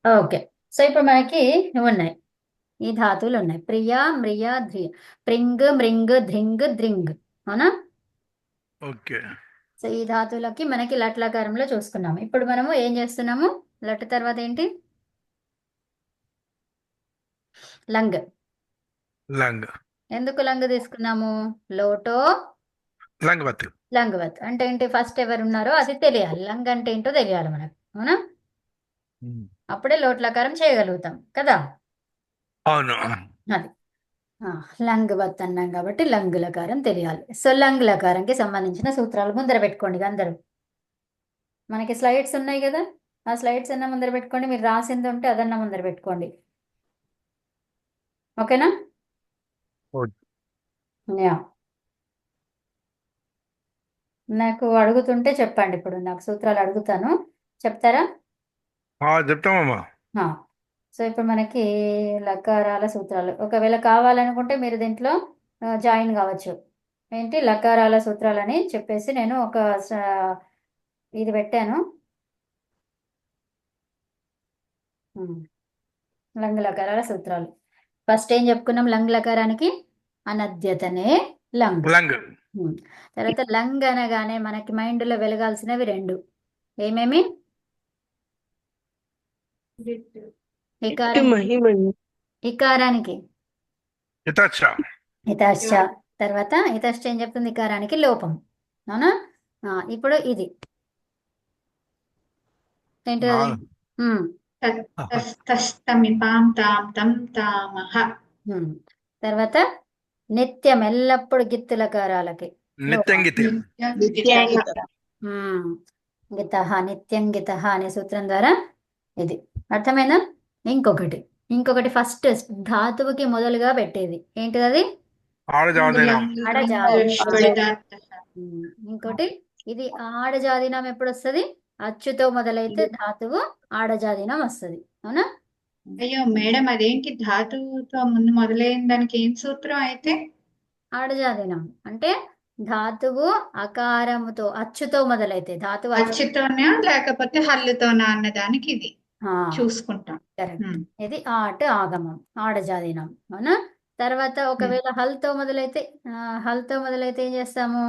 Okay. So ఇప్పుడు మనకి ఉన్నాయి. ఈ ధాతువులు ఉన్నాయి. ప్రియ, మ్రియ, ధ్రియ. ప్రింగ్, మృంగ్, ధ్రింగ్, ద్రింగ్. అవునా? ఓకే. సో ఈ ధాతువులకి మనకి లట్లకారంలో చూసుకున్నాము. ఇప్పుడు మనము ఏం చేస్తున్నాము? లట్ తర్వాత ఏంటి? లంగ్. లంగ్. ఎందుకు లంగ్ తీసుకున్నాము? లోటో లంగవత్. లంగవత్ అంటే ఏంటి? ఫస్ట్ ఎవరు ఉన్నారో అది తెలియాలి. లంగ్ అంటే ఏంటో తెలియాలి మనకు. అవునా? ఉమ్. అప్పుడే లోట్లకారం చేయగలుగుతాం కదా. అవును. అది లంగ్ వత్ అన్నాం కాబట్టి లంగ్ లకారం తెలియాలి. సో లంగ్ లకారంకి సంబంధించిన సూత్రాలు ముందర పెట్టుకోండి ఇక అందరూ. మనకి స్లైడ్స్ ఉన్నాయి కదా, ఆ స్లైడ్స్ అన్న ముందర పెట్టుకోండి. మీరు రాసింది ఉంటే అదన్నా ముందర పెట్టుకోండి. ఓకేనా? ఓకే. యా. నాకు అడుగుతుంటే చెప్పండి. ఇప్పుడు నాకు సూత్రాలు అడుగుతాను, చెప్తారా? చెప్తామమ్మా. ఆ. సో ఇప్పుడు మనకి లకారాల సూత్రాలు ఒకవేళ కావాలనుకుంటే మీరు దీంట్లో జాయిన్ కావచ్చు. ఏంటి లకారాల సూత్రాలని చెప్పేసి నేను ఒక ఇది పెట్టాను. లంగ్ లకారాల సూత్రాలు. ఫస్ట్ ఏం చెప్పుకున్నాం? లంగ్ లకారానికి అనద్యతనే లంగ్. లంగ్. తర్వాత లంగ్ అనగానే మనకి మైండ్లో వెలగాల్సినవి రెండు. ఏమేమి? ఇకారం. ఇకారానికి హితచ్చ. హితాశ్చ. తర్వాత హితాశ్చ ఏం చెప్తుంది? ఇకారానికి లోపం. అవునా? ఇప్పుడు ఇది ఏంటది? నాలుగు. ఉమ్, తస్తమిపాం తాం తం తామహ. తర్వాత నిత్యం ఎల్లప్పుడు గిత్తు లకారాలకి లోపం. నిత్యంగితి. గిత నిత్యం గిత అనే సూత్రం ద్వారా ఇది అర్థమైందా? ఇంకొకటి ఫస్ట్ ధాతువుకి మొదలుగా పెట్టేది ఏంటిది? అది ఆడజాదినం. ఇంకోటి ఇది ఆడజాదినం ఎప్పుడు వస్తుంది? అచ్చుతో మొదలైతే ధాతువు ఆడజాదినం వస్తుంది. అవునా? అయ్యో మేడం, అదేంటి ధాతువుతో ముందు మొదలైన దానికి ఏం సూత్రం అయితే? ఆడజాదినం అంటే ధాతువు అకారముతో అచ్చుతో మొదలైతే ధాతువు అచ్చుతోనా లేకపోతే హల్లుతోనా అన్నదానికి ఇది చూసుకుంటాం. కరెక్ట్. ఇది ఆట ఆగమం, ఆడజాదినం. అవునా? తర్వాత ఒకవేళ హల్తో మొదలైతే ఏం చేస్తాము?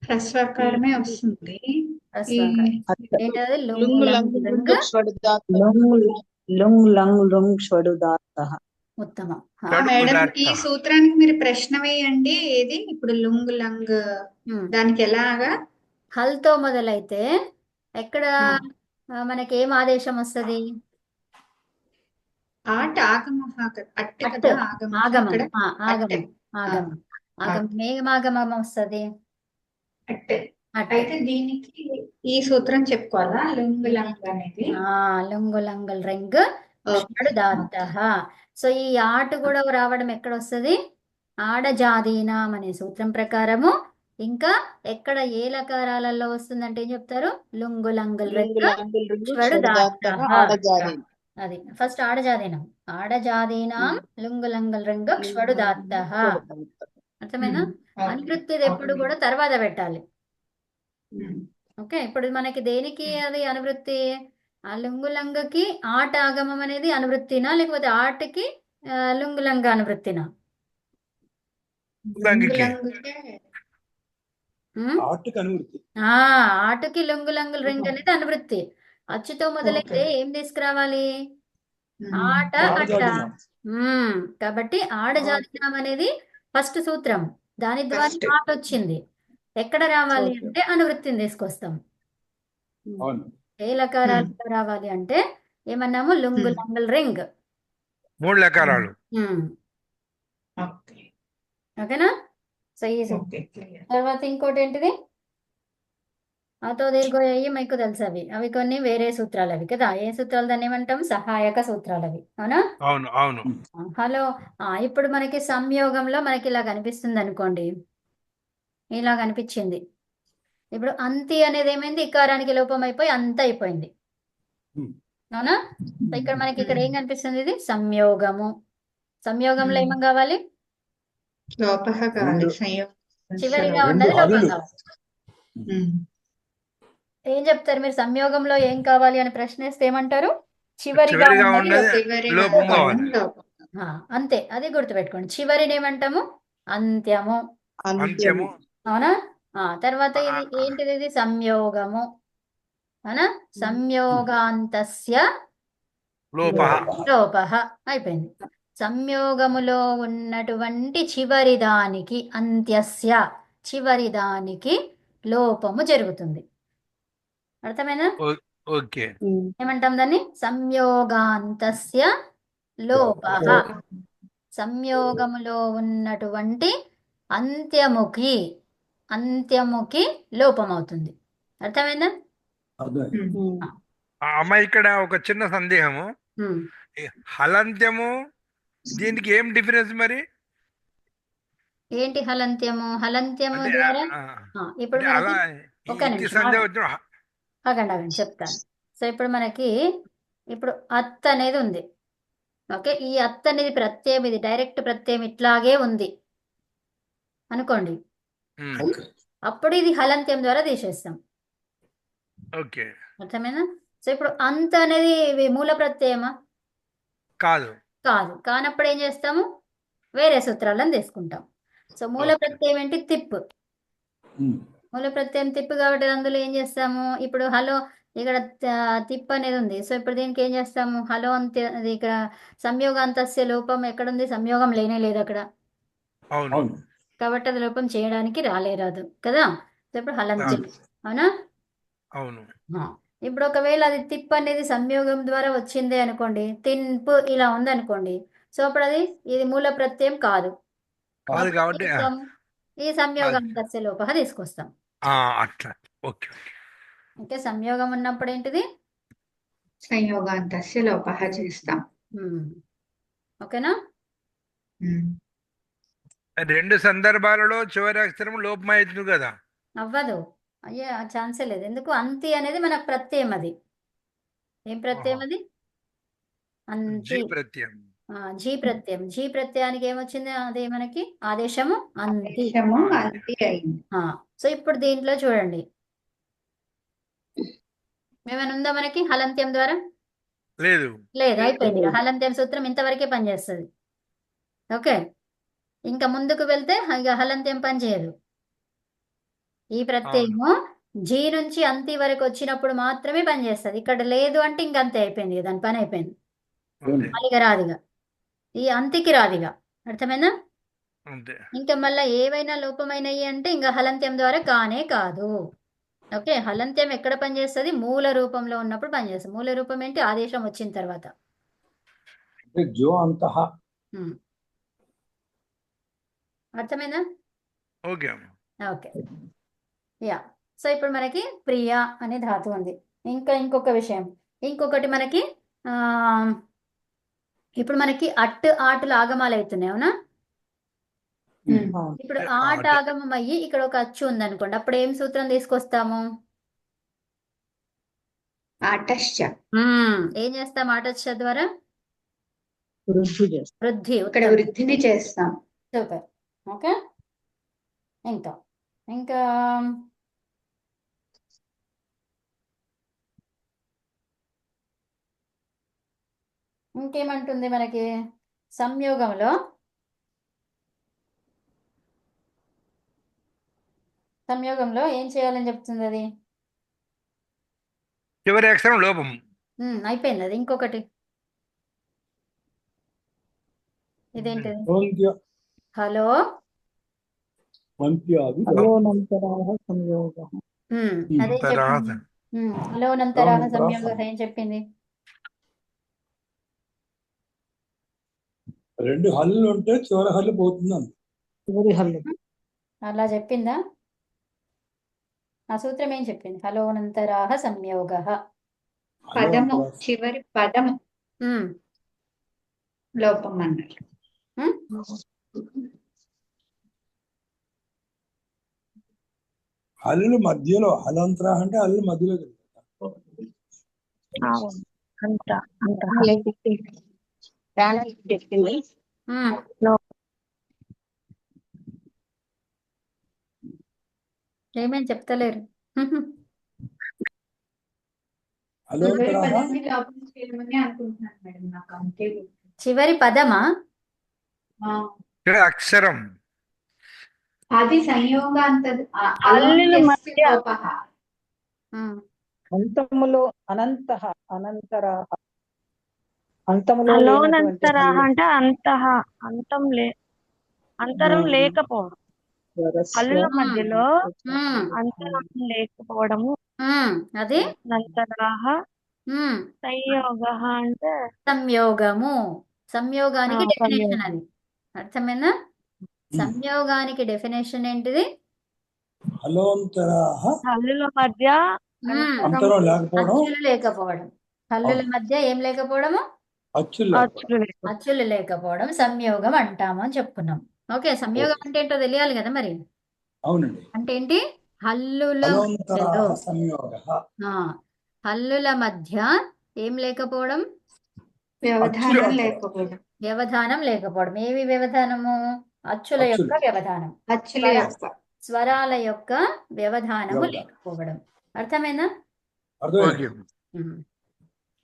హ్రస్వకారమే వస్తుంది. ఏంటది? లుంగ్ లంగ్ లుంగ్ షడుదాత్తః. ఉత్తమం. మేడం, ఈ సూత్రానికి మీరు ప్రశ్న వేయండి. ఏది ఇప్పుడు లుంగ్ లంగ్ దానికి ఎలాగా? హల్తో మొదలైతే ఎక్కడ మనకి ఏం ఆదేశం వస్తుంది? ఆట ఆగమహ అట్టు కదా. ఆగమం. ఏం ఆగమం వస్తుంది? అయితే దీనికి ఈ సూత్రం చెప్పుకోవాలా? లుంగ్ లంగ్ అనేది లుంగు లంగుల్ రింగ్ షడుదాత్తః. సో ఈ ఆట కూడా రావడం ఎక్కడ వస్తుంది? ఆడజాదీనాం అనే సూత్రం ప్రకారము. ఇంకా ఎక్కడ ఏ లకారాలలో వస్తుందంటే ఏం చెప్తారు? లుంగు లంగుల్ రింగ్ షడుదాత్తః. అది ఫస్ట్ ఆడజాదీనం. ఆడజాదీనాం లుంగు లంగుల్ రింగ్ షడుదాత్తః. అర్థమైనా? అనువృత్తిది ఎప్పుడు కూడా తర్వాత పెట్టాలి. ఓకే. ఇప్పుడు మనకి దేనికి అది అనువృత్తి? ఆ లుంగులంగకి ఆట ఆగమం అనేది అనువృత్తినా, లేకపోతే ఆటకి లుంగులంగ అనువృత్తినా? ఆటకి లుంగులంగుల రింగ్ అనేది అనువృత్తి. అచ్చుతో మొదలైతే ఏం తీసుకురావాలి? ఆట అట్ట. కాబట్టి ఆడజాదినం అనేది ఫస్ట్ సూత్రం. దాని ద్వారా ఆట వచ్చింది. ఎక్కడ రావాలి అంటే అనువృత్తిని తీసుకొస్తాం. ఏ లకారాలు రావాలి అంటే ఏమన్నాము? లుంగు లంగుల్ రింగ్. 3 లకారాలు. ఓకేనా? సో ఈ తర్వాత ఇంకోటి ఏంటిది? అతో దీర్ఘోయ్యి మీకు తెలుసు. అవి కొన్ని వేరే సూత్రాలు అవి కదా. ఏ సూత్రాలు దాన్ని ఏమంటాం? సహాయక సూత్రాలు అవి. అవునా? అవును. అవును. హలో. ఇప్పుడు మనకి సంయోగంలో మనకి ఇలా కనిపిస్తుంది అనుకోండి. ఇలా కనిపించింది. ఇప్పుడు అంతి అనేది ఏమైంది? ఇకారానికి లోపం అయిపోయి అంత అయిపోయింది. అవునా? ఇక్కడ మనకి ఇక్కడ ఏం కనిపిస్తుంది? ఇది సంయోగము. సంయోగంలో ఏమం కావాలి? లోపహ కావాలి. చివరిగా ఉన్నది లోపం కావాలి. ఏం చెప్తారు మీరు? సంయోగంలో ఏం కావాలి అని ప్రశ్న వేస్తే ఏమంటారు? చివరిగా చివరిగా ఉన్నది ఉన్నది చివరిగా లోపం ఉన్నది కావాలి. లోపం. అంతే, అది గుర్తుపెట్టుకోండి. చివరిని ఏమంటాము? అంత్యము. అంత్యము. అవునా? తర్వాత ఆ, ఇది ఏంటిది? ఇది సంయోగము. అవునా? సంయోగాంతస్య లోపః. లోపః. అయిపోయింది. సంయోగములో ఉన్నటువంటి చివరి దానికి, అంత్యస్య చివరి దానికి లోపము జరుగుతుంది. అర్థమైనా? ఓకే. ఏమంటాం దాన్ని? సంయోగాంతస్య లోపః. సంయోగములో ఉన్నటువంటి అంత్యముకి లోపమవుతుంది. అర్థమైందా? అమ్మ ఇక్కడ ఒక చిన్న సందేహము. ఈ హలంత్యము దీనికి ఏం డిఫరెన్స్ మరి? ఏంటి హలంత్యము? హలంత్యము అంటే ద్వారా ఇప్పుడు అంటే అలా మనకి ఒక ఇతి నిమిషం సంధ్య వచ్చిన ఆగండి చెప్తాను. సో ఇప్పుడు మనకి ఇప్పుడు అత్ అనేది ఉంది. ఓకే, ఈ అత్ అనేది ప్రత్యయం, ఇది డైరెక్ట్ ప్రత్యయం ఇట్లాగే ఉంది అనుకోండి. అప్పుడు ఇది హలంత్యం ద్వారా తీసేస్తాం. ఓకే. అర్థమైనా? సో ఇప్పుడు అంత అనేది మూల ప్రత్యయమా? కాదు. కానప్పుడు ఏం చేస్తాము? వేరే సూత్రాలను తీసుకుంటాం. సో మూల ప్రత్యయం ఏంటి? తిప్పు. మూల ప్రత్యయం తిప్పు కాబట్టి అందులో ఏం చేస్తాము? ఇప్పుడు హలో, ఇక్కడ తిప్ అనేది ఉంది. సో ఇప్పుడు దీనికి ఏం చేస్తాము? హలో అంత్య, అది ఇక్కడ సంయోగాంతస్య లోపం ఎక్కడుంది? సంయోగం లేనే లేదు అక్కడ, అవును. కాబట్టి అది లోపం చేయడానికి రాదు కదా. సో ఇప్పుడు హలంత్యం. అవునా? అవును. ఇప్పుడు ఒకవేళ అది తిప్ అనేది సంయోగం ద్వారా వచ్చింది అనుకోండి, తిన్పు ఇలా ఉంది అనుకోండి. సో అప్పుడు అది ఇది మూల ప్రత్యయం కాదు. అప్పుడు ఏం కాబట్టి చేస్తాము? ఈ సంయోగాంతస్య లోపః తీసుకొస్తాం. అట్లా. ఓకే. అంటే సంయోగం ఉన్నప్పుడు ఏంటిది? సంయోగాంతస్య లోపః చేస్తాం. ఓకేనా? రెండు సందర్భాలలో చివరి అక్షరం లోపమైతుంది కదా. అవ్వదు. అయ్యే ఆ ఛాన్సే లేదు. ఎందుకు? అంతి అనేది మన ప్రత్యయం. అది ఏం ప్రత్యయం? అది అంతి. జీ ప్రత్యయం. జీ ప్రత్యయం. జీ ప్రత్యయానికి ఏమొచ్చింది? అదే మనకి ఆదేశము అంతి. అంతి అయింది. సో ఇప్పుడు దీంట్లో చూడండి, ఏమైనా ఉందా మనకి హలంత్యం ద్వారా? లేదు. అయిపోయింది. హలంత్యం సూత్రం ఇంతవరకే పనిచేస్తుంది. ఓకే, ఇంకా ముందుకు వెళ్తే ఇక హలంత్యం పనిచేయదు. ఈ ప్రత్యయము జీ నుంచి అంతి వరకు వచ్చినప్పుడు మాత్రమే పనిచేస్తుంది. ఇక్కడ లేదు అంటే ఇంక అంతే, అయిపోయింది, దాని పని అయిపోయింది. మళ్ళీగా రాదిగా, ఈ అంతికి రాదిగా. అర్థమైందా? ఇంకా మళ్ళీ ఏవైనా లోపమైనవి అంటే ఇంకా హలంత్యం ద్వారా కానే కాదు. ఓకే, హలంత్యం ఎక్కడ పనిచేస్తుంది? మూల రూపంలో ఉన్నప్పుడు పనిచేస్తుంది. మూల రూపం ఏంటి? ఆదేశం వచ్చిన తర్వాత. అర్థమైందా? ఓకే. యా. సో ఇప్పుడు మనకి ప్రియ అనే ధాతు ఉంది. ఇంకొక విషయం, ఇంకొకటి మనకి ఇప్పుడు మనకి ఆటలు ఆగమాలు అవుతున్నాయి. అవునా? ఇప్పుడు ఆట ఆగమం అయ్యి ఇక్కడ ఒక అచ్చు ఉంది అనుకోండి, అప్పుడు ఏం సూత్రం తీసుకొస్తాము? ఆటశ్చ. ఏం చేస్తాం ఆటశ్చ ద్వారా? వృద్ధి. ఇక్కడ వృద్ధిని చేస్తాం. సూపర్. ఓకే, ఇంకా ఇంకేమంటుంది మనకి? సంయోగంలో ఏం చేయాలని చెప్తుంది అది? చివరి అక్షరం లోపం. అయిపోయింది. అది ఇంకొకటి ఇదేంటిది? హలో అదే చెప్పింది. హలోనంతరాహ సంయోగ ఏం చెప్పింది? రెండు హల్లు ఉంటే చివరి హల్లు పోతుంది. అలా చెప్పిందా? ఆ సూత్రం ఏం చెప్పింది? హలోనంతరాహ సంయోగ. పదము, చివరి పదము లోపం అన్నారు. హల్లు మధ్యలో, హలంతర అంటే హల్లు మధ్యలో. ఏమేం చెప్తలేరు. చివరి హలోంతరః పదాన్ని లోపల నుంచి చేయమని అనుకుంటున్నాను మేడం, నాకు అంతే గుర్తు. చివరి పదమా? ఆ, ఇక్కడ అక్షరం అది సంయోగాంత హల్లుల అలోంత్యస్య మధ్య లోపః. ఉమ్. అంతములో అనంతః అనంతరాః అంతములో లేనటువంటి అలోనంతరః హల్లు అంటే అంతరం లేకపోవడం. స్వరస్వ హల్లుల ఉమ్. మధ్యలో ఉమ్. అంతరం లేకపోవడము. అది నంతరాః ఉమ్. సంయోగః అంటే సంయోగము. సంయోగానికి డెఫినేషన్ సంయోగం. అది. అర్థమైందా? సంయోగానికి డెఫినేషన్ ఏంటిది? హలోంతరః హల్లుల మధ్య ఉమ్. అంతరం లేకపోవడం, అచ్చులు లేకపోవడం. హల్లుల మధ్య ఏం లేకపోవడము? అచ్చులు లేకపోవడం. అచ్చులు లేకపోవడం. అచ్చులు లేకపోవడం సంయోగం అంటాము అని చెప్పుకున్నాం. ఓకే, సంయోగం అంటే ఏంటో తెలియాలి కదా మరి. అవునండి. అంటే ఏంటి? హల్లుల మధ్యలో హలోంతరః సంయోగః ఆ, హల్లుల మధ్య ఏం లేకపోవడం? వ్యవధానం అచ్చులు లేకపోవడం. వ్యవధానం లేకపోవడం. ఏవి వ్యవధానము? అచ్చుల యొక్క అచ్చులు. వ్యవధానం. అచ్చుల యొక్క స్వరాల యొక్క వ్యవధానము వ్యవధానం. లేకపోవడం. అర్థమైందా? అర్థమైంది. ఓకే. ఉమ్.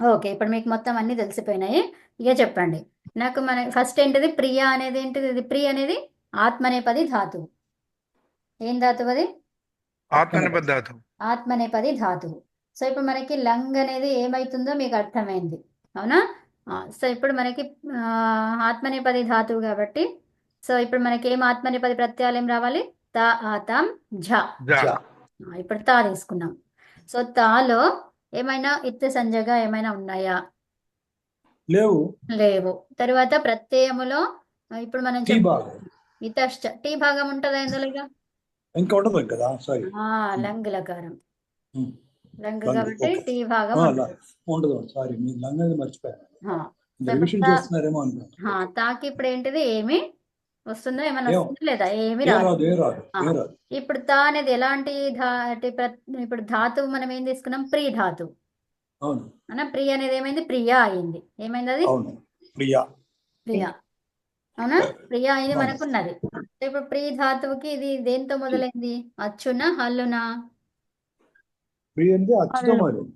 ఓకే, ఇప్పుడు మీకు మొత్తం అన్ని తెలిసిపోయినాయి. ఇక చెప్పండి నాకు. మన ఫస్ట్ ఏంటిది? ప్రియ అనేది ఏంటిది? ఇది ప్రియ అనేది ఆత్మనేపది ధాతువు. ఏం ధాతువు అది? ఆత్మనేపథ ధాతువు. ఆత్మనేపది ధాతువు. సో ఇప్పుడు మనకి లంగ్ అనేది ఏమైతుందో మీకు అర్థమైంది, అవునా? సో ఇప్పుడు మనకి ఆత్మనేపది ధాతువు కాబట్టి, సో ఇప్పుడు మనకి ఏం ఆత్మనేపది ప్రత్యయాలు ఏం రావాలి? తా, ఆతం, ఝ. జా. జా. ఇప్పుడు తా తీసుకున్నాం. సో తాలో ఏమైనా ఇత్ సంజగా ఏమైనా ఉన్నాయా? లేవు. లేవు. తర్వాత ప్రత్యయములో ఇప్పుడు మనం టీ చెప్పు భాగం ఇతశ్చ టీ భాగం ఉంటుందా ఇందులో? ఇక ఇంకా ఉండదు కదా. సారీ. లంగ్ లకారం. ఉమ్. లంగ్ లంగ్. కాబట్టి ఓకే. టీ భాగం ఉంటుంది. ఉండదు. సారీ, మీరు లంగ్ అనేది మర్చిపోయాను. ఆ, ఇంకా రివిజన్ చేస్తున్నారేమో అనుకున్నాను. తాకి ఇప్పుడు ఏంటిది? ఏమి వస్తుందో? ఏమైనా ఏం వస్తుందా లేదా? ఏమి ఏ రాదు. రాదు, ఏ రాదు, ఆ, ఏ రాదు. ఇప్పుడు తా అనేది ఎలాంటి ఇప్పుడు ధాతువు మనం ఏం తీసుకున్నాం? ప్రీ ధాతువు. అవును, అన్న ప్రీ అనేది ఏమైంది? ప్రియా అయింది. ఏమైంది అది? అవును. ప్రియా. ప్రియా. అవునా? ప్రియా ఇది అవును. మనకున్నది. సో ఇప్పుడు ప్రీ ధాతువుకి ఇది దేంతో మొదలైంది? అచ్చునా హల్లునా? ప్రియ అంటే అచ్చుతో హల్లు. మారింది.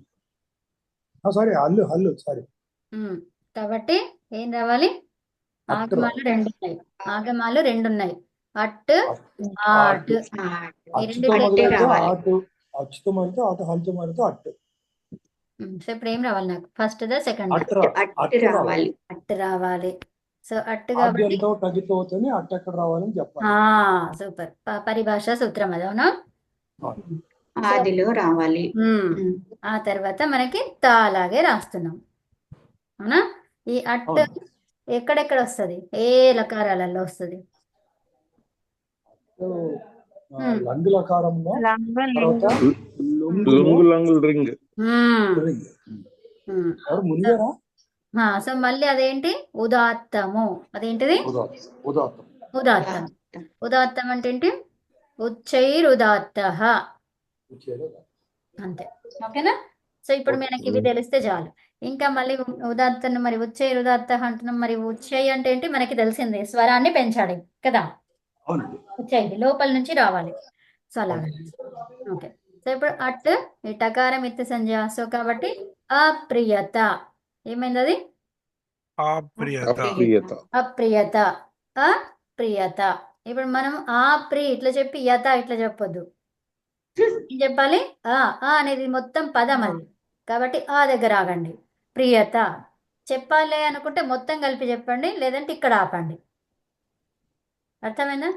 సారీ, హల్లు, హల్లు, సారీ. ఉమ్. కాబట్టి ఏం రావాలి? అట్టు ఆగమాలు రావాలి. రెండు ఉన్నాయి. ఆగమాలు రెండు ఉన్నాయి. అట్, ఆట్. ఆట్. ఈ అచ్చుతో రెండిట్లో మొదలైతే రావాలి. ఆటు, అచ్చుతో మొదలైతే ఆటు, హల్లుతో మొదలైతే అట్టు. సో ఇప్పుడు ఏం రావాలి నాకు? ఫస్ట్ దా సెకండ్ దా? అట్టు రావాలి. అట్టు అట్టు రావాలి. రావాలి. అట్ రావాలి. సో అట్ కాబట్టి ఆద్యంతో తగ్గితో అవుతుంది. అట్టు ఎక్కడ రావాలని చెప్పాలి. సూపర్. పరిభాష సూత్రం అది, అవునా? అవును. సో ఆదిలో రావాలి. ఆ తర్వాత మనకి తా అలాగే రాస్తున్నాం, అవునా? ఈ అట్ అవును. ఎక్కడెక్కడ వస్తుంది? ఏ లకారాలలో వస్తుంది? లంగ్ లకారంలో, లంగ తర్వాత లింగ లుంగులో లంగ్ రింగ్. రింగ్. ఎవరు మునిగారా? సో మళ్ళీ అదేంటి? ఉదాత్తము. అదేంటిది? ఉదాత్తం. ఉదాత్తం. ఉదాత్తం అంటే ఏంటి? ఉచ్చైరుదాత్త. అంతే. ఓకేనా? సో ఇప్పుడు మనకి ఇవి తెలిస్తే చాలు. ఇంకా మళ్ళీ ఉదాత్తను మరి ఉచ్చైరుదాత్త అంటున్నాం. మరి ఉచ్చై అంటే ఏంటి? మనకి తెలిసింది, స్వరాన్ని పెంచాలి కదా. అవునండి. ఉచ్చైది లోపల నుంచి రావాలి. సో అలాగా. ఓకే. సో ఇప్పుడు అట్ ఈ టకారం ఇత్ సంజ. సో కాబట్టి అప్రియత. ఏమైంది అది? అప్రియత. అప్రియత. అప్రియత. అప్రియత. ఇప్పుడు మనం ఇట్లా చెప్పి యత ఇట్లా చెప్పొద్దు. ఏం చెప్పాలి? అనేది మొత్తం పదం అది. కాబట్టి ఆ దగ్గర ఆగండి. ప్రియత చెప్పాలి అనుకుంటే మొత్తం కలిపి చెప్పండి, లేదంటే ఇక్కడ ఆపండి. అర్థమైందా?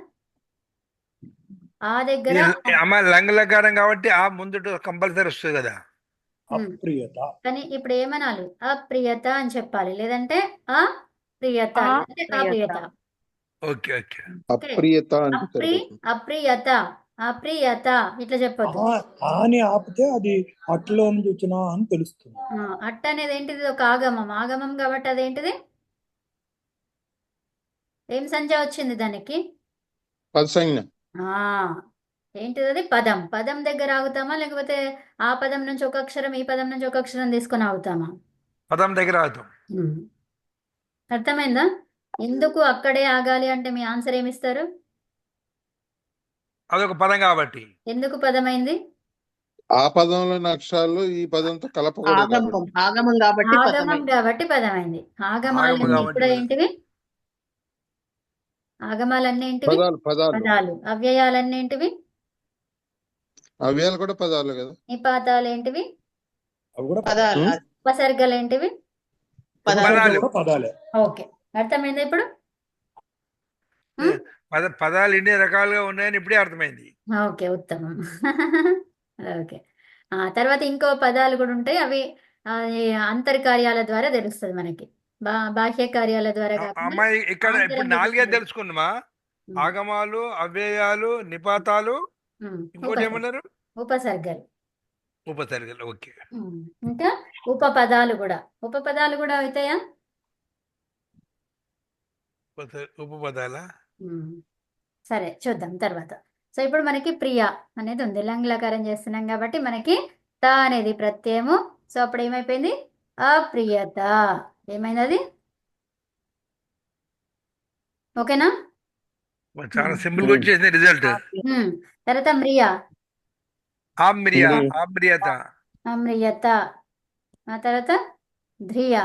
ఆ దగ్గర అమ్మ లంగ్ లకారం కాబట్టి ఆ ముందు కంపల్సరీ వస్తుంది కదా. అప్రియత. కానీ ఇప్పుడు ఏమనాలి? అప్రియత అని చెప్పాలి, లేదంటే అప్రియత, లేదంటే అప్రియత. Okay, okay. అప్రియత అంటే సరిపోతుంది. అప్రియత, అప్రియత ఇట్లా చెప్పొద్దు. అని ఆపితే అది అట్లో నుంచి వచ్చినా అని తెలుస్తుంది. అట్ట అనేది ఏంటిది? ఒక ఆగమం. ఆగమం కాబట్టి అదేంటిది? ఏం సంజ్ఞ వచ్చింది దానికి? పదసంజ్ఞ. ఏంటిది అది? పదం. పదం దగ్గర ఆగుతామా, లేకపోతే ఆ పదం నుంచి ఒక అక్షరం, ఈ పదం నుంచి ఒక అక్షరం తీసుకొని ఆగుతామా? పదం దగ్గర అవుతాం. అర్థమైందా? ఎందుకు అక్కడే ఆగాలి అంటే మీ ఆన్సర్ ఏమిస్తారు? అదొక పదం కాబట్టి. ఎందుకు పదమైంది? ఆ పదంలోని అక్షరాలు ఈ పదంతో కలపకూడదు కాబట్టి ఆగమం కాబట్టి ఆగమం కాబట్టి పదమైంది. ఆగమాలన్నీ కాబట్టి కూడా పదం. ఏంటివి? ఆగమాలన్నీ ఏంటివి? పదాలు పదాలు. అవ్యయాలన్నీ ఏంటివి? అవ్యాలు కూడా పదాలు కదా. నిపాతాలు ఏంటివి? అవి కూడా పదాలు ఉపసర్గలు ఏంటివి? పదాలు. కూడా పదాలే. ఓకే, అర్థమైందా ఇప్పుడు? పదాలు ఎన్ని రకాలుగా ఉన్నాయని ఇప్పుడే అర్థమైంది. ఓకే, ఉత్తమం. ఓకే. తర్వాత ఇంకో పదాలు కూడా ఉంటాయి. అవి అంతర్కార్యాల ద్వారా తెలుస్తుంది మనకి. బాహ్య కార్యాల ద్వారా కాకుండా అమ్మాయి ఇక్కడ ఇప్పుడు ఆంతరంగిక 4 కార్యాలు. తెలుసుకున్నామా? ఆగమాలు, అవ్యయాలు, నిపాతాలు, ఇంకోటి ఏమన్నారు? ఉపసర్గలు. ఉపసర్గలు. ఓకే. ఇంకా ఉపపదాలు కూడా. ఉపపదాలు కూడా అవుతాయా? ఉపపదాలా? సరే, చూద్దాం తర్వాత. సో ఇప్పుడు మనకి ప్రియ అనేది ఉంది. లంగ్లకారం చేస్తున్నాం కాబట్టి మనకి త అనేది ప్రత్యయము. సో అప్పుడు ఏమైపోయింది? అప్రియత. ఏమైంది అది? ఓకేనా? చాలా సింపుల్ గా వచ్చేసింది రిజల్ట్. తర్వాత మ్రియ. ఆమ్రియత. అమ్రియత. ఆ తర్వాత ధ్రియ.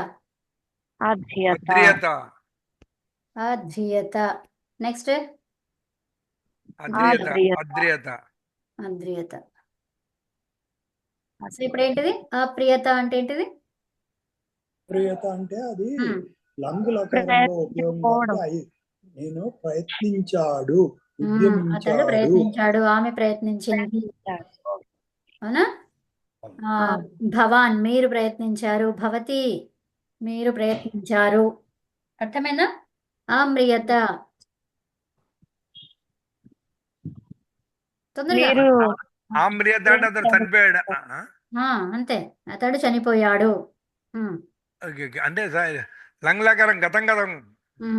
అధ్యత. అధ్రియత. నెక్స్ట్ అద్రియత. సో ఇప్పుడు ఏంటిది? అప్రియత అంటే ఏంటిది? ప్రియత అంటే అది లంగులకారంలో ఉపయోగం. నేను ప్రయత్నించాడు, అతడు ప్రయత్నించాడు, ఆమె ప్రయత్నించింది. అవునా? భవాన్ మీరు ప్రయత్నించారు, భవతి మీరు ప్రయత్నించారు. అర్థమైందా? ఆమ్రియత. తొందరగా. ఆమ్రియత అంటే అతను చనిపోయాడు. అంతే, అతడు చనిపోయాడు. అంటే లంగ్లకారం గతం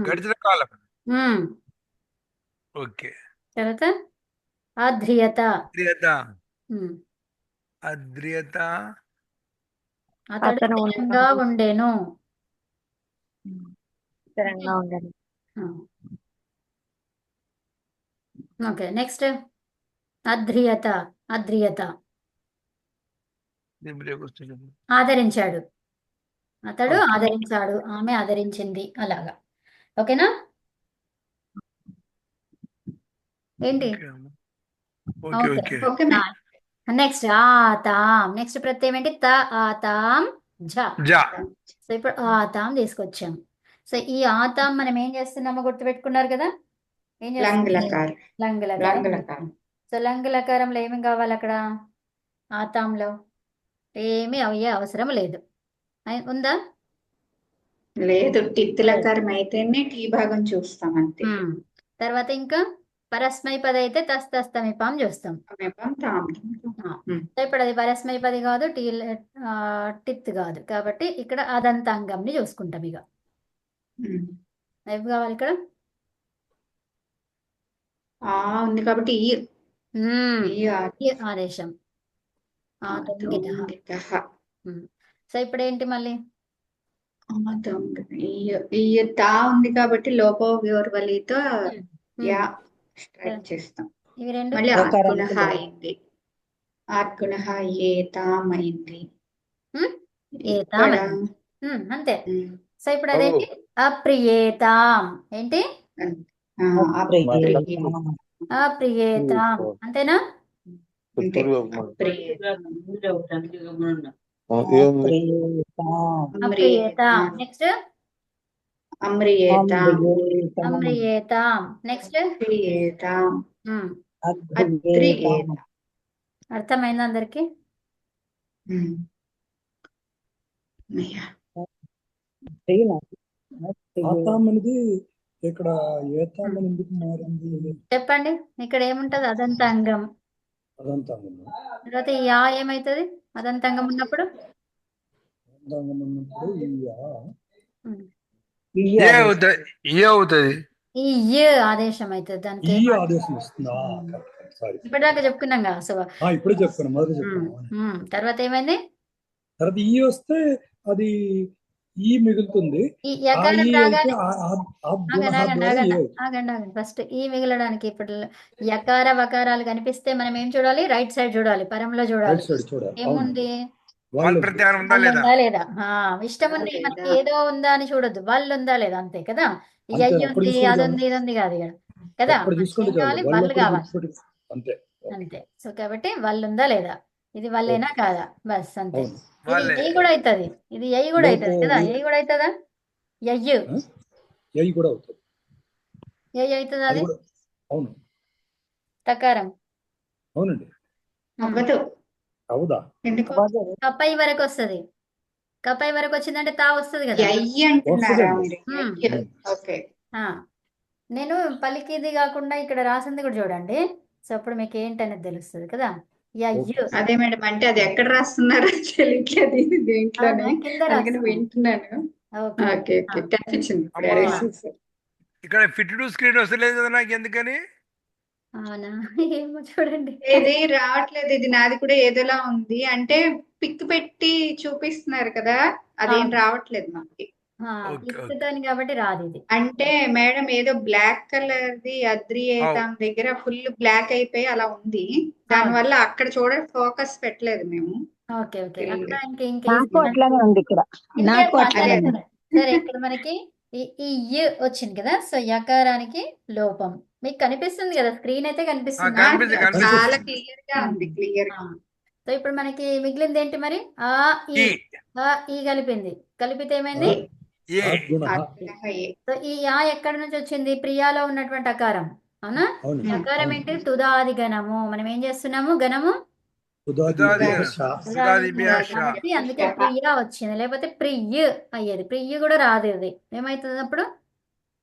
గడిచిన కాలం. ఓకే. తర్వాత అధ్రియత. అద్రియత. అతడు స్థిరంగా ఉండేను. ఓకే, నెక్స్ట్ అధ్రియత. ఆదరించాడు. అతడు ఆదరించాడు, ఆమె ఆదరించింది. అలాగా. ఓకేనా? ఏంటి? నెక్స్ట్ ఆతాం. నెక్స్ట్ ప్రత్యయం ఏంటి? త ఆతాం జ. సో ఇప్పుడు ఆతాం తీసుకొచ్చాం. సో ఈ ఆతాం మనం ఏం చేస్తున్నామో గుర్తుపెట్టుకున్నారు కదా? ఏం చేస్తున్నాం? లంగులకారం. సో లంగులకారంలో ఏమి కావాలి అక్కడ? ఆతాంలో ఏమి అయ్యే అవసరం లేదు. ఉందా? లేదు. టిత్తులకారం అయితేనే టీ భాగం చూస్తాం అంతే. తర్వాత ఇంకా పరస్మైపది అయితే తస్తమిపాం చూస్తాం. ఇప్పుడు అది పరస్మైపది కాదు, టిత్ కాదు కాబట్టి ఇక్కడ అదంతాంగంని చూసుకుంటాం. ఇక ఏం కావాలి ఇక్కడ? ఉంది కాబట్టి ఆదేశం. సో ఇప్పుడు ఏంటి మళ్ళీ? తా ఉంది కాబట్టి లోపో వివర్వలితో స్ట్రైక్ చేస్తాం. ఇవి రెండు మళ్ళీ ఆర్గుణః అయింది. ఆర్గుణః ఏతాం అయింది. అంతే. సో ఇప్పుడు అదేంటి? అప్రియేతాం. ఏంటి? అప్రియేతాం. అంతేనా? అప్రియేతాం. నెక్స్ట్ అమ్రియేతాం. నెక్స్ట్ అద్రియేతాం. అర్థమైందా అందరికి? అనేది ఇక్కడ ఏతామని ఎందుకు మారింది చెప్పండి. ఇక్కడ ఏముంటది? అదంతాంగం. తర్వాత యా ఏమైతుంది? అదంతాంగం ఉన్నప్పుడు ఈ ఆదేశం అవుతుంది. దానికి ఇప్పటిదాకా చెప్పుకున్నాం కదా. సో తర్వాత ఏమైంది? తర్వాత ఈ వస్తే అది ఈ మిగులుతుంది. ఈ ఆ యకారం ఈ అయితే రాగానే ఆ గుణహ ద్వారా ఏ అవుతుంది. ఆగండి ఫస్ట్ ఈ మిగలడానికి ఇప్పుడు యకార వకారాలు కనిపిస్తే మనం ఏం చూడాలి? రైట్ సైడ్ చూడాలి, పరంలో చూడాలి. రైట్ సైడ్ చూడాలి. అవును. ఏముంది? వల్ ప్రత్యాహారం ఉందా లేదా? ఉందా లేదా? ఇష్టం ఉంది మనకి, ఏదో ఉందా అని చూడొద్దు, వాళ్ళు ఉందా లేదా, అంతే కదా. ఈ అంతే, అయ్యి అప్పుడు ఉంది, చూసుకుంటే అది చాలు. ఉంది, ఇది ఉంది కాదు ఇక్కడ కదా. అప్పుడు మనకి చూసుకుంటే ఏం చాలు. కావాలి? వాళ్ళు వాళ్ళు అప్పుడు కావాలి, గుర్తుపెట్టి అంతే. అంతే. సో కాబట్టి వాళ్ళు ఉందా లేదా, ఇది వాళ్ళేనా కాదా, బస్ అంతే. అవును. ఇది వాళ్ళే. ఎయి కూడా అవుతుంది, ఇది ఎయి కూడా అవుతుంది కదా. ఎయి కూడా అవుతుందా? ఎయ్యు ఎయి కూడా అవుతుంది. ఎయి అవుతుంది అది అది కూడా అవును. ప్రకారం. అవునండి. అవ్వదు. అవుదా? ఎందుకు? కపై వరకు వస్తుంది. కపై వరకు వచ్చిందంటే తా వస్తుంది కదా. అయ్యి అంటున్నారా వస్తుందండి. మీరు? ఓకే. ఆ, నేను పలికిది కాకుండా ఇక్కడ రాసింది కూడా చూడండి. సో అప్పుడు మీకు ఏంటనేది తెలుస్తుంది కదా. యయ్యు. అదే మేడం, అంటే అది ఎక్కడ రాస్తున్నారో తెలియట్లేదు ఇది దేంట్లోనే, అవునా? కింద అందుకని రాస్తాను. వింటున్నాను. ఓకే ఓకే ఓకే, కనిపించింది ఇప్పుడు. అమ్మా. అరే, సరే. ఇక్కడ ఫిట్ టు స్క్రీన్ వస్తలేదు కదా నాకు, ఎందుకని? అవునా? ఏమో చూడండి. ఇది రావట్లేదు, ఇది నాది కూడా ఏదోలా ఉంది. అంటే పిక్ పెట్టి చూపిస్తున్నారు కదా, అదేం అవును. రావట్లేదు మనకి. Okay, okay. ఇస్తుతాను కాబట్టి రాదు ఇది. అంటే మేడం ఏదో బ్లాక్ కలర్ ది అద్రి దాని దగ్గర ఫుల్ బ్లాక్ అయిపోయి అలా ఉంది. దానివల్ల అక్కడ చూడండి ఫోకస్ పెట్టలేదు మేము. Okay okay. అక్కడ నాకు అట్లానే ఉంది ఇక్కడ. నాకు అట్లానే ఉంది. సరే ఇక్కడ మనకి ఈ య వచ్చింది కదా. సో యకారానికి లోపం మీకు కనిపిస్తుంది కదా, స్క్రీన్ అయితే కనిపిస్తుంది. కనిపిస్తుంది. చాలా క్లియర్ గా ఉంది, క్లియర్ గా. సో ఇప్పుడు మనకి మిగిలింది ఏంటి మరి? ఆ ఈ కలిపింది. కలిపితే ఏమైంది? ఏ. సో ఈ ఆ ఎక్కడి నుంచి వచ్చింది? ప్రియాలో ఉన్నటువంటి అకారం, అవునా? అకారం ఏంటి? తుదాది గణము. మనం ఏం చేస్తున్నాము? గణము కాబట్టి అందుకే ప్రియ వచ్చింది, లేకపోతే ప్రియ అయ్యేది. ప్రియ కూడా రాదు. ఇది ఏమవుతుంది అప్పుడు?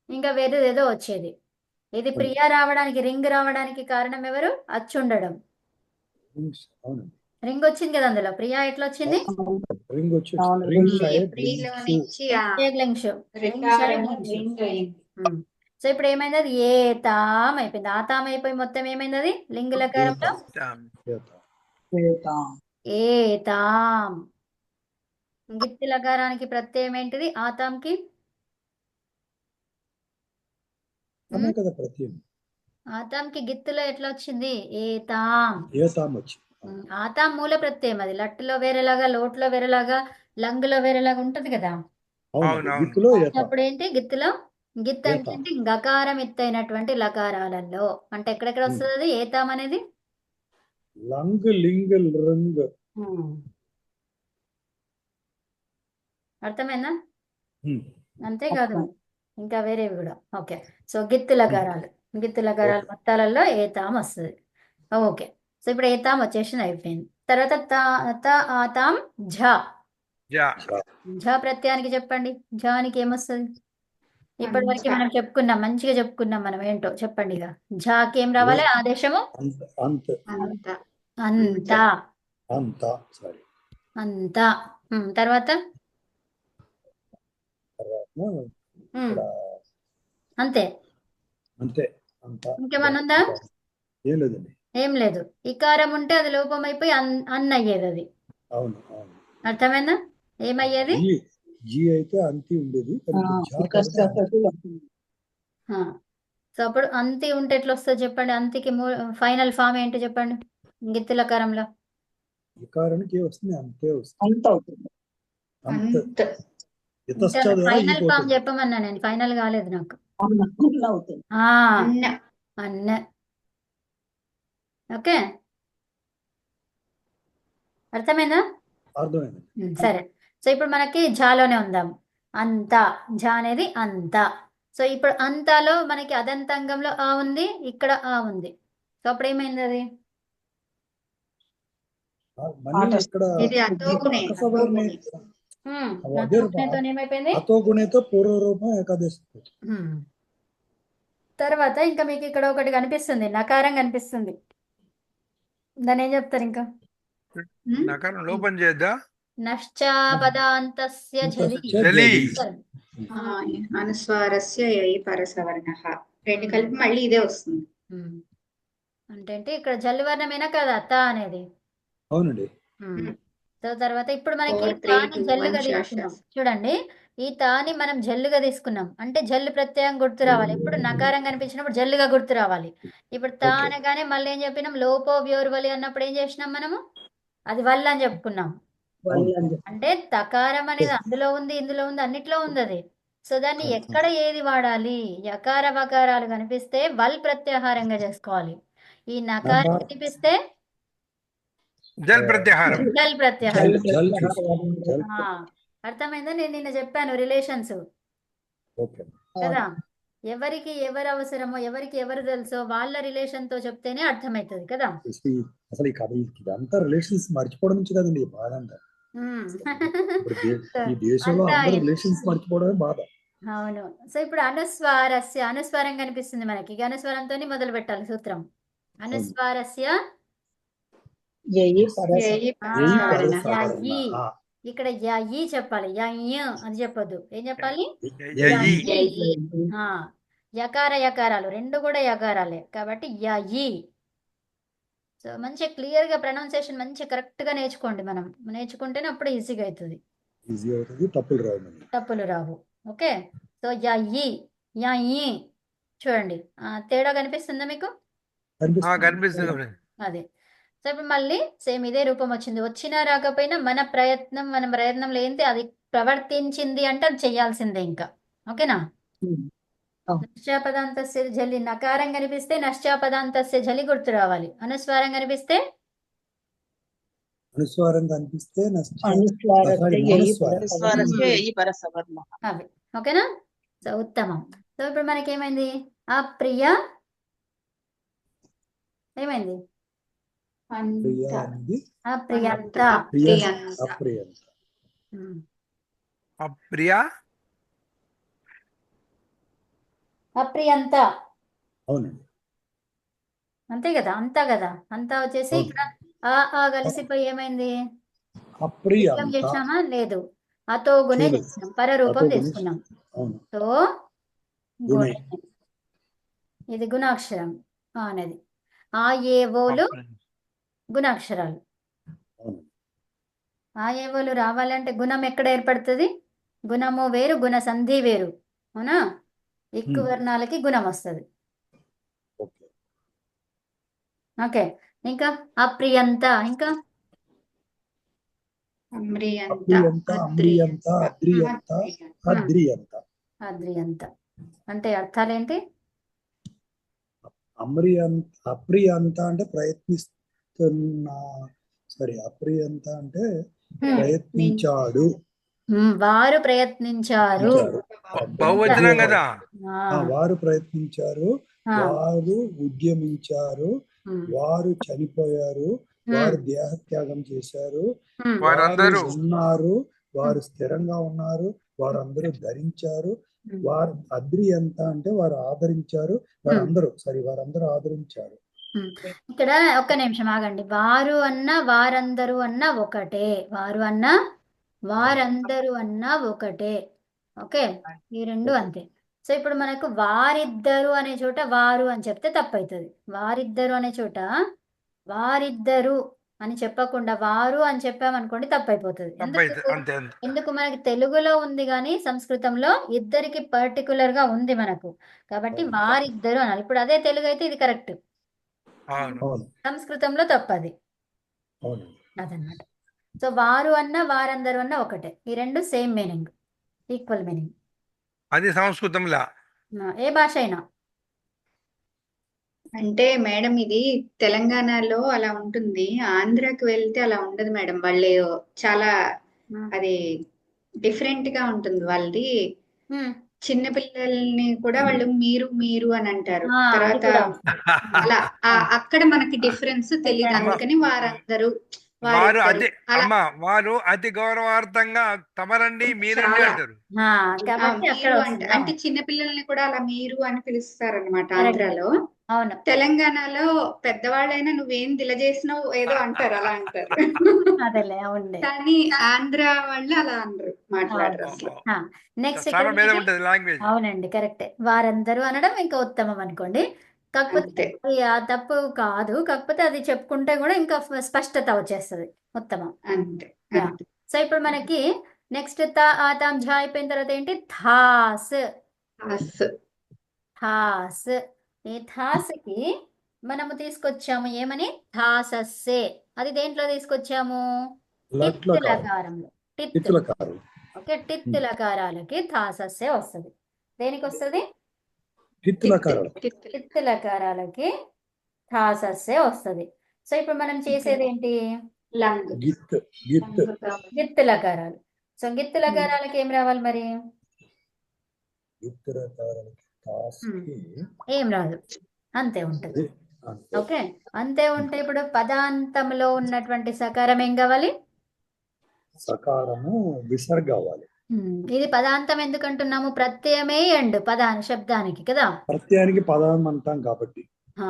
ఇంకా వేరేది ఏదో వచ్చేది. ఇది ప్రియ రావడానికి, రింగ్ రావడానికి కారణం ఎవరు? అచ్చుండడం. రింగ్ వచ్చింది కదా అందులో. ప్రియా ఎట్లా వచ్చింది? సో ఇప్పుడు ఏమైంది? అది ఏ తాం అయిపోయింది. ఆ తాం అయిపోయి మొత్తం ఏమైంది? అది లింగులకారంలో ఏ తాం. గిత్తి లకారానికి ప్రత్యయం ఏంటిది? ఆతాంకి ఆతాంకి గిత్తులో ఎట్లా వచ్చింది? ఏ తాం. ఆతాం మూల ప్రత్యయం. అది లట్టులో వేరేలాగా, లోట్లో వేరేలాగా, లంగులో వేరేలాగా ఉంటది కదా. అప్పుడు ఏంటి గిత్తులో? గిత్ అంటే ఏంటి? గకారం ఎత్తైనటువంటి లకారాలలో. అంటే ఎక్కడెక్కడ వస్తుంది అది ఏతాం అనేది? అర్థమైందా? అంతేకాదు ఇంకా వేరేవి కూడా. ఓకే. సో గిత్తు లకారాలు, గిత్తు లకారాలు మొత్తాలలో ఏతాం వస్తుంది. ఓకే. సో ఇప్పుడు ఏతాం వచ్చేసింది, అయిపోయింది. తర్వాత ఆతాం ఝ. ఝ ప్రత్యయానికి చెప్పండి. ఝానికి ఏమొస్తుంది? ఇప్పటి వరకు మనం చెప్పుకున్నాం, మంచిగా చెప్పుకున్నాం మనం. ఏంటో చెప్పండి ఇక. ఝాకి ఏం రావాలి ఆదేశము? అంతా. అంతా. తర్వాత అంతే. ఇంకేమన్నా ఉందా? ఏం లేదు. ఇకారం ఉంటే అది లోపం అయిపోయి అన్ అయ్యేది. అది అర్థమైందా? ఏమయ్యేది? సో అప్పుడు అంతి ఉంటే ఎట్లా వస్తుంది చెప్పండి? అంతికి ఫైనల్ ఫామ్ ఏంటో చెప్పండి గిత్తులకారంలో. ఫైనల్ ఫామ్ చెప్పమన్నా నేను, ఫైనల్ కాలేదు నాకు. అన్న. ఓకే, అర్థమైందా? సరే. సో ఇప్పుడు మనకి ఝాలోనే ఉందాం. అంతా. ఝ అనేది అంతా. సో ఇప్పుడు అంతాలో మనకి అదంతాంగంలో ఆ ఉంది, ఇక్కడ ఆ ఉంది. సో అప్పుడు ఏమైంది అది? ఏమైపోయింది? తర్వాత ఇంకా మీకు ఇక్కడ ఒకటి కనిపిస్తుంది, నకారం కనిపిస్తుంది. దాన్ని ఏం చెప్తారు ఇంకా? నకారం లోపం చేద్దా? నశ్చాపదాంతస్య అనుస్వారస్య యై పరసవర్ణః. రెండు కలిపి మళ్ళీ ఇదే వస్తుంది. అంటే ఇక్కడ జల్లువర్ణమేనా కదా తా అనేది? అవునండి. సో తర్వాత ఇప్పుడు మనకి 4, 3, తాని 2, జల్లుగా 1 తీసుకున్నాం చూడండి. ఈ తాని మనం జల్లుగా తీసుకున్నాం అంటే జల్లు ప్రత్యయం గుర్తు రావాలి. ఇప్పుడు నకారం కనిపించినప్పుడు జల్లుగా గుర్తు రావాలి. ఇప్పుడు తా ఓకే అనగానే మళ్ళీ ఏం చెప్పినాం, లోపో వ్యోర్వలి అన్నప్పుడు ఏం చేసినాం మనము, అది వల్ల అని చెప్పుకున్నాం. అవును అంటే తకారం అనేది అందులో ఉంది, ఇందులో ఉంది, అన్నిట్లో ఉంది అది. సో దాన్ని ఎక్కడ ఏది వాడాలి, యకార వకారాలు కనిపిస్తే వల్ ప్రత్యాహారంగా చేసుకోవాలి. ఈ నకారం నకారం. కనిపిస్తే జల్ ప్రత్యాహారం. జల్ ప్రత్యాహారం. జల్ జల్ ఆ, అర్థమైందా? నేను నిన్న చెప్పాను రిలేషన్స్ ఓకే కదా. ఎవరికి ఎవరు అవసరమో, ఎవరికి ఎవరు తెలుసో వాళ్ళ రిలేషన్ తో చెప్తేనే అర్థమవుతుంది కదా. అసలు ఈ కథ ఇదంతా రిలేషన్స్ మర్చిపోవడం నుంచి కదండి ఈ బాధ అంతా. ఉమ్. ఇప్పుడు ఈ దేశంలో అంతా అందరూ రిలేషన్స్ మర్చిపోవడమే బాధ. అవును. సో ఇప్పుడు అనుస్వారస్య, అనుస్వారం కనిపిస్తుంది మనకి. ఇక అనుస్వారంతో మొదలు పెట్టాలి సూత్రం. అనుస్వారస్య యయి ఆ, పరస్పరణ. యయి. ఇక్కడ యయి చెప్పాలి, యయ్య అని చెప్పొద్దు. ఏం చెప్పాలి? యయి. యయి. ఆ, యకార యకారాలు రెండు కూడా యకారాలే కాబట్టి యయి. సో మంచిగా క్లియర్ గా ప్రొనౌన్సియేషన్ మంచిగా కరెక్ట్ గా నేర్చుకోండి. మనం నేర్చుకుంటేనే అప్పుడు ఈజీగా అవుతుంది, ఈజీ అవుతుంది, తప్పులు రావు మనకి. తప్పులు రావు. ఓకే. సో యయి, యయి. చూడండి తేడా కనిపిస్తుందా మీకు? కనిపిస్తుంది. అదే. సో ఇప్పుడు మళ్ళీ సేమ్ ఇదే రూపం వచ్చింది. వచ్చినా రాకపోయినా మన ప్రయత్నంలో ఏంటి అది ప్రవర్తించింది అంటే అది చెయ్యాల్సిందే ఇంకా. ఓకేనా? నశ్చాపదాంతస్య జలి, నకారం కనిపిస్తే నశ్చాపదాంతస్య జలి గుర్తు రావాలి. అనుస్వారం కనిపిస్తే అనుస్వారం కనిపిస్తే అవి. ఓకేనా? సో ఉత్తమం. సో ఇప్పుడు మనకేమైంది? అప్రియ ఏమైంది? అప్రియంత. అప్రియ అప్రియంత. అవునండి. అంతే కదా, అంతా కదా. అంతా వచ్చేసి ఇక్కడ ఆ కలిసిపోయి ఏమైంది? అప్రియంత చేసినామా? లేదు, అతో గుణే చేసినాం, పరరూపం తీసుకున్నాం. తో గుణే. ఇది గుణాక్షరం అనేది. ఆ ఏవోలు గుణాక్షరాలు. ఆ ఏవోలు రావాలంటే గుణం ఎక్కడ ఏర్పడుతుంది? గుణము వేరు, గుణ సంధి వేరు. అవునా? ఎక్కువ వర్ణాలకి గుణం వస్తుంది. ఓకే. ఇంకా అప్రియంత, ఇంకా అద్రియంత. అంటే అర్థాలేంటి? అప్రియంత అంటే ప్రయత్నిస్తున్నా, సారీ, అప్రియంత అంటే ప్రయత్నించాడు, వారు ప్రయత్నించారు. బహువచనం కదా. వారు ప్రయత్నించారు, వారు ఉద్యమించారు, వారు చనిపోయారు, వారు దేహత్యాగం చేశారు, వారు ఉన్నారు, వారు స్థిరంగా ఉన్నారు, వారందరూ ధరించారు. వారు అద్రియంత అంటే వారు ఆదరించారు, వారందరూ ఆదరించారు. ఇక్కడ ఒక్క నిమిషం ఆగండి. వారు అన్న వారందరూ అన్న ఒకటే, వారు అన్న వారందరూ అన్న ఒకటే. ఓకే, ఈ రెండు అంతే. సో ఇప్పుడు మనకు వారిద్దరు అనే చోట వారు అని చెప్తే తప్పవుతుంది. వారిద్దరు అనే చోట వారిద్దరు అని చెప్పకుండా వారు అని చెప్పామనుకోండి తప్పైపోతుంది. ఎందుకు మనకి తెలుగులో ఉంది కానీ సంస్కృతంలో ఇద్దరికి పర్టికులర్ గా ఉంది మనకు, కాబట్టి వారిద్దరు అనాలి. ఇప్పుడు అదే తెలుగు అయితే ఇది కరెక్ట్, సంస్కృతంలో తప్పది అదన్నమాట. సో వారు అన్న వారందరూ అన్న ఒకటే, ఈ రెండు సేమ్ మీనింగ్, ఈక్వల్ మీనింగ్. అది సంస్కృతంలో ఏ భాష అయినా. అంటే మేడం ఇది తెలంగాణలో అలా ఉంటుంది, ఆంధ్రాకి వెళ్తే అలా ఉండదు మేడం. వాళ్ళు చాలా అది డిఫరెంట్ గా ఉంటుంది వాళ్ళది. చిన్న పిల్లల్ని కూడా వాళ్ళు మీరు మీరు అని అంటారు. తర్వాత అలా అక్కడ మనకి డిఫరెన్స్ తెలియదు, అందుకని వారందరూ వారు అతి అమ్మ వారు అతి గౌరవార్థంగా తమరండి మీరండి అంటారు. అంటే చిన్న పిల్లల్ని కూడా అలా మీరు అని పిలుస్తారు అనమాట ఆంధ్రాలో. తెలంగాణలో పెద్దవాళ్ళైనా నువ్వేం దిలజేసినావు ఏదో అంటారు, అలా అంటారు. కానీ ఆంధ్ర వాళ్ళు అలా అనరు, మాట్లాడరు అసలు. నెక్స్ట్ అవునండి, కరెక్టే. వారందరూ అనడం ఇంకా ఉత్తమం అనుకోండి. కాకపోతే ఆ తప్పు కాదు, కాకపోతే అది చెప్పుకుంటే కూడా ఇంకా స్పష్టత వచ్చేస్తుంది, ఉత్తమం. అంతే. యా. సో ఇప్పుడు మనకి నెక్స్ట్ తా ఆతాం ఝా అయిపోయిన తర్వాత ఏంటి థాస్. థాస్. థాస్. ఈ థాస్కి మనము తీసుకొచ్చాము ఏమని థాసస్సే. అది దేంట్లో తీసుకొచ్చాము టిత్ లట్లకారం లకారంలో. టిత్. ఇతులకారం ఓకే, టిత్ లకారాలకి థాసస్సే వస్తుంది. దేనికి వస్తుంది ఇతులకారం టిత్ లకారాలకి థాసస్సే వస్తుంది. సో ఇప్పుడు మనం చేసేది ఏంటి lung. Git Git Git లకారాలు. So Git లకారాలకి ఏం రావాలి మరి ఇతులకారానికి తాస్కి ఏం రాదు, అంతే ఉంటుంది. అంతే. ఓకే, అంతే ఉంటే ఇప్పుడు పదాంతంలో ఉన్నటువంటి సకారం ఏం కావాలి సకారము విసర్గ అవ్వాలి. ఇది పదాంతం ఎందుకు అంటున్నాము ప్రత్యయమే ఎండ్ శబ్దానికి కదా. ప్రత్యయానికి పదం అంటాం కాబట్టి ఆ,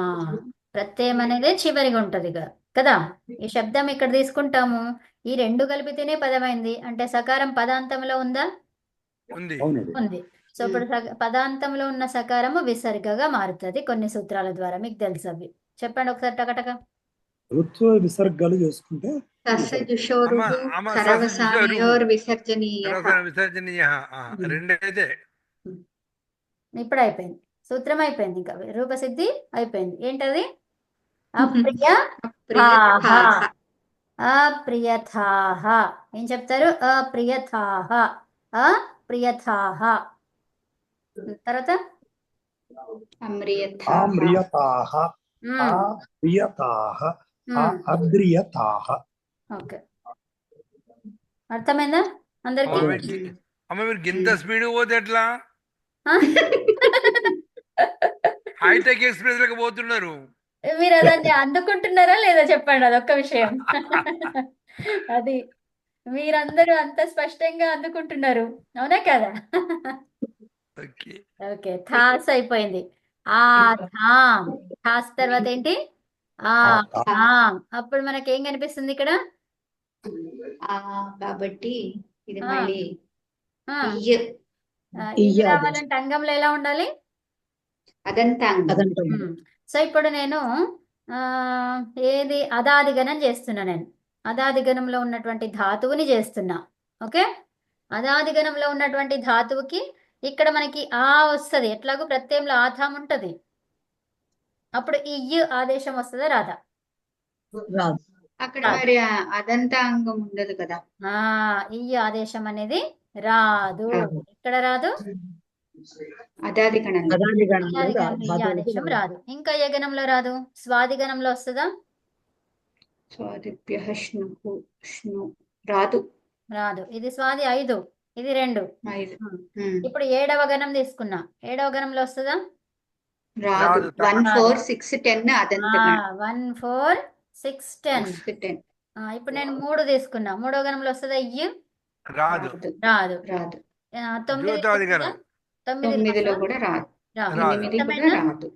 ప్రత్యయం అనేది చివరిగా ఉంటది కదా. ఈ శబ్దం ఇక్కడ తీసుకుంటాము, ఈ రెండు కలిపితేనే పదమైంది అంటే సకారం పదాంతంలో ఉందా ఉంది. అవునండి. ఉంది. సో ఇప్పుడు పదాంతంలో ఉన్న సకారము విసర్గగా మారుతుంది కొన్ని సూత్రాల ద్వారా. మీకు తెలుసు అవి చెప్పండి ఒకసారి టకటక. ఋత్వ విసర్గాలు చేసుకుంటే ససజుషోరుః సరవసానయోర్ విసర్జనీయః. విసర్జనీయ రెండైతే ఇప్పుడు అయిపోయింది, సూత్రం అయిపోయింది, ఇంకా రూపసిద్ధి అయిపోయింది. ఏంటది అప్రియ అప్రియథాః. అప్రియథాః. ఏం చెప్తారు అప్రియథాః. అప్రియథాః. తర్వాత అమ్రియథాః. ఆమ్రియతాః అప్రియతాః అద్రియతాః. ఓకే, అర్థమైందా అందరికి? అమ్మ మీరు గింత స్పీడ్ పోతే ఎట్లా? హైటెక్ ఎక్స్ప్రెస్ లకి పోతున్నారు. మీరు అదాన్ని అందుకుంటున్నారా లేదా చెప్పండి, అదొక్క విషయం. అది మీరందరూ అంత స్పష్టంగా అందుకుంటున్నారు, అవునా కదా? ఓకే. ఓకే, థాస్ అయిపోయింది. ఆ థాం. థాస్ తర్వాత ఏంటి ఆ థాం. అప్పుడు మనకి ఏం కనిపిస్తుంది ఇక్కడ కాబట్టి ఇది మళ్ళీ ఆ, ఇయ్య. ఇయ్యి రావాలంటే అంగంలో ఎలా ఉండాలి అదంతాంగం. సో ఇప్పుడు నేను ఏది అదాదిగణం చేస్తున్నా. నేను అదాదిగణంలో ఉన్నటువంటి ధాతువుని చేస్తున్నా. ఓకే, అదాదిగణంలో ఉన్నటువంటి ధాతువుకి ఇక్కడ మనకి ఆ వస్తుంది, ఎట్లాగో ప్రత్యయంలో ఆథాం ఉంటది. అప్పుడు ఇయ్యు ఆదేశం వస్తుందా రాదా? అక్కడ మరి అదంతాంగం ఉండదు కదా. ఇయ్యు ఆదేశం అనేది రాదు. ఇక్కడ రాదు, అదాదిగణంలో. ఈ ఆదేశం రాదు. ఇంకా ఏ గణంలో రాదు? స్వాది గణంలో వస్తుందా? స్వాదిభ్యః ష్ణుః ష్ణు రాదు. రాదు. ఇది స్వాది 5, ఇది 2. ఇప్పుడు 7వ గణం తీసుకున్నా, 7వ గణంలో వస్తుందా? రాదు. 1 4 6 10 అదంతగణం. 1 4 6 10. 10. ఇప్పుడు నేను 3 తీసుకున్నా, 3వ గణంలో వస్తుందా ఇయ్యు? రాదు. రాదు. రాదు. 9 9లో కూడా రాదు. 8 కూడా రాదు.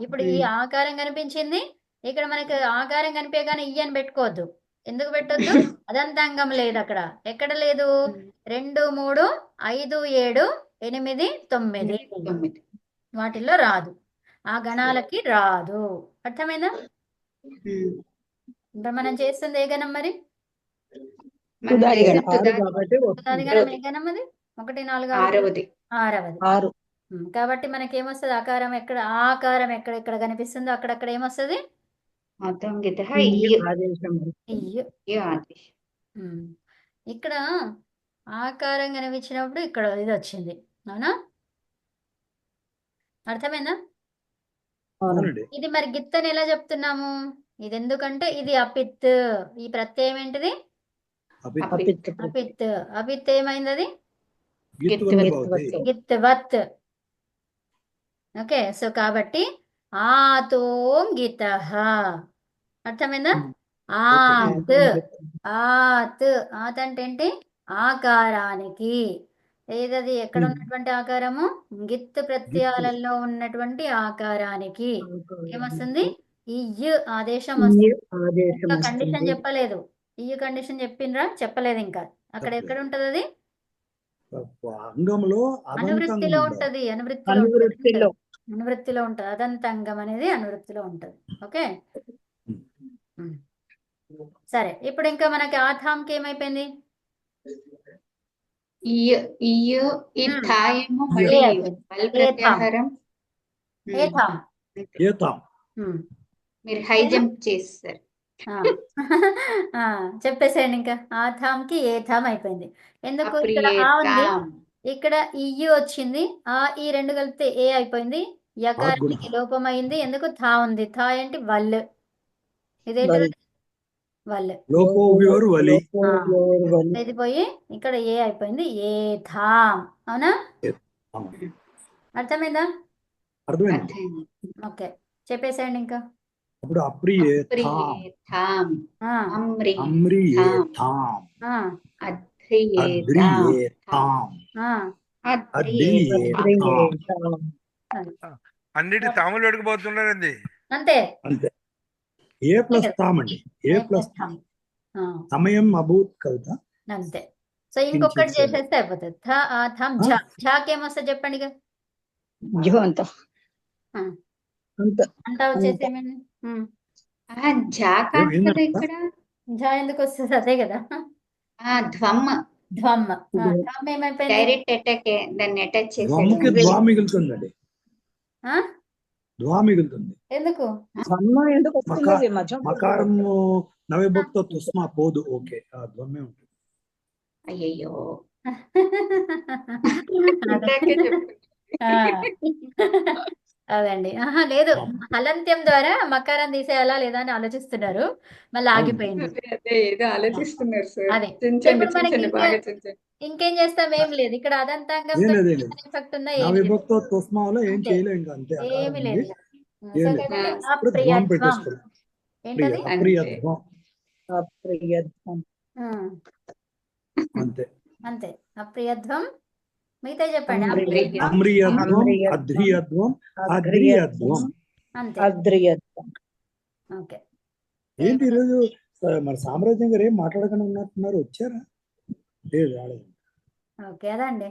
ఇప్పుడు ఈ ఆకారం కనిపించింది, ఇక్కడ మనకి ఆకారం కనిపించగానే ఇయ్యి అని పెట్టుకోవద్దు. ఎందుకు పెట్టొద్దు? అదంతాంగం లేదు అక్కడ. ఎక్కడ లేదు? 2 3 5 7 8 9 వాటిల్లో రాదు, ఆ గణాలకి రాదు. అర్థమైందా? ఇప్పుడు మనం చేస్తుంది ఏ గణం మరి? ఉదాది గణం. ఉదాది గణం ఏ గణం అది? 1 4 6వది. 6వది. కాబట్టి మనకి ఏమొస్తుంది? ఆకారం ఎక్కడ ఎక్కడెక్కడ కనిపిస్తుందో అక్కడక్కడ ఏమొస్తుంది? అదంగితః ఇయ్యు. ఇయ్య ఆదేశం. ఇక్కడ ఆకారం కనిపించినప్పుడు ఇక్కడ ఇది వచ్చింది, అవునా? అర్థమైందా? ఇది మరి గిత్ అని ఎలా చెప్తున్నాము? ఇది ఎందుకంటే ఇది అపిత్. ఈ ప్రత్యయం ఏంటిది? అపిత్. అపిత్ ఏమైంది? అది గిత్వత్. ఓకే, సో కాబట్టి ఆతోంగితః. అర్థమైందా? ఆత్. ఆత్. ఆత్ అంటే ఏంటి? ఆకారానికి. ఏదది ఎక్కడ ఉన్నటువంటి ఆకారము? గిత్ ప్రత్యయాలలో ఉన్నటువంటి ఆకారానికి ఏమొస్తుంది? ఇయ్యు ఆదేశం వస్తుంది. ఇంకా కండిషన్ చెప్పలేదు. ఇయ్యు కండిషన్ చెప్పిండ్రా? చెప్పలేదు ఇంకా. అక్కడ ఎక్కడ ఉంటది అది? అంగంలో అనువృత్తిలో ఉంటది. అనువృత్తిలో ఉంటది. అదంతాంగం అనేది అనువృత్తిలో ఉంటది. ఓకే, సరే, ఇప్పుడు ఇంకా మనకి ఆథాంకి ఏమైపోయింది? ఈ థా ఏమో ఏ మళ్ళీ అయిపోయింది. వల్ ప్రత్యాహారం. ఏథాం. ఏతాం. మీరు హై జంప్ చేస్తారు. చెప్పేసేయండి ఇంకా. ఆథాంకి ఏథాం అయిపోయింది. ఎందుకు? ఇక్కడ ఆ ఉంది, అప్రియేతాం. ఇక్కడ ఇయ్యు వచ్చింది, ఆ ఈ రెండు కలిపితే ఏ అయిపోయింది, యకారానికి లోపం అయింది. ఎందుకు? థా ఉంది. థా ఏంటి? వల్. ఇదేంటి? వల్. లోపోవ్యోరు వలి. ఇది పోయి ఇక్కడ ఏ అయిపోయింది, ఏ థాం. అవునా? అర్థమైందా? అర్థమైంది. అర్థమైంది. ఓకే, చెప్పేసేయండి ఇంకా. అప్పుడు అప్రియేతాం. అప్రియేతాం. ఆ, అమ్రియేతాం. ఆ, అధ్రియేతాం. అద్రియేతాం. ఆ, అద్రియేతాం. అన్నిటి తాములు అడిగిపోతున్నారండి. అంతే. అంతే. ఏ ప్లస్ తాం అండి. ఏ ప్లస్ థాం. సమయం అభూత్ కదా. అంతే. సో ఇంకొకటి చేసేస్తే అయిపోతుంది. థ ఆ థం ఝ. ఝకి ఏమొస్తుంది చెప్పండి ఇక. అంటా వచ్చేసి ఏమైంది? జా కాదు కదా ఇక్కడ. ఝ ఎందుకు వస్తుంది? అదే కదా, ధ్వమ్. ధ్వమ్. ధ్వమ్ ఏమైపోయింది? డైరెక్ట్ అటాక్, దాన్ని అటాచ్ ధ్వమ్కి చేసేది. ధ్వా మిగులుతుందండి. ఆ? ధ్వా మిగులుతుంది. ఎందుకు? మకారం నవవిభక్త తుస్మా పోదు. ఓకే, ఆ ధ్వమే ఉంటుంది. అయ్యయ్యో. అదండి. లేదు, హలంత్యం ద్వారా మకారం తీసేయాలా లేదా అని ఆలోచిస్తున్నారు, మళ్ళీ ఆగిపోయింది. అదే ఏదో ఆలోచిస్తున్నారు సార్. అదే. చించండి, ఇప్పుడు మనకి చించండి, బాగా చించండి. ఇంకేం చేస్తాం? ఏం లేదు. ఇక్కడ అదంతాంగం ఎఫెక్ట్ ఉందా? ఏమి లేదు. నవవిభక్త తుస్మా వల్ల ఏం అంతే. చేయలేం ఇంకా. అంతే. ఏమి లేదు. ఏం సో లేదు. కాబట్టి ఇప్పుడు ధ్వం అప్రియత్వం. పెట్టేసుకోండి. ఏంటది? అప్రియత్వం. అంతే. అంతే. అప్రియత్వం. మిగతా చెప్పండి. అమ్రియత్వం, అధ్రియత్వం, అద్రియత్వం. అంతే. ఓకే. ఏంటి ఈరోజు మరి సామ్రాజ్యం గారు ఏం మాట్లాడకుండా ఉన్నట్టున్నారు? వచ్చారా? లేదు, రాలేదు. ఓకే, అదండి.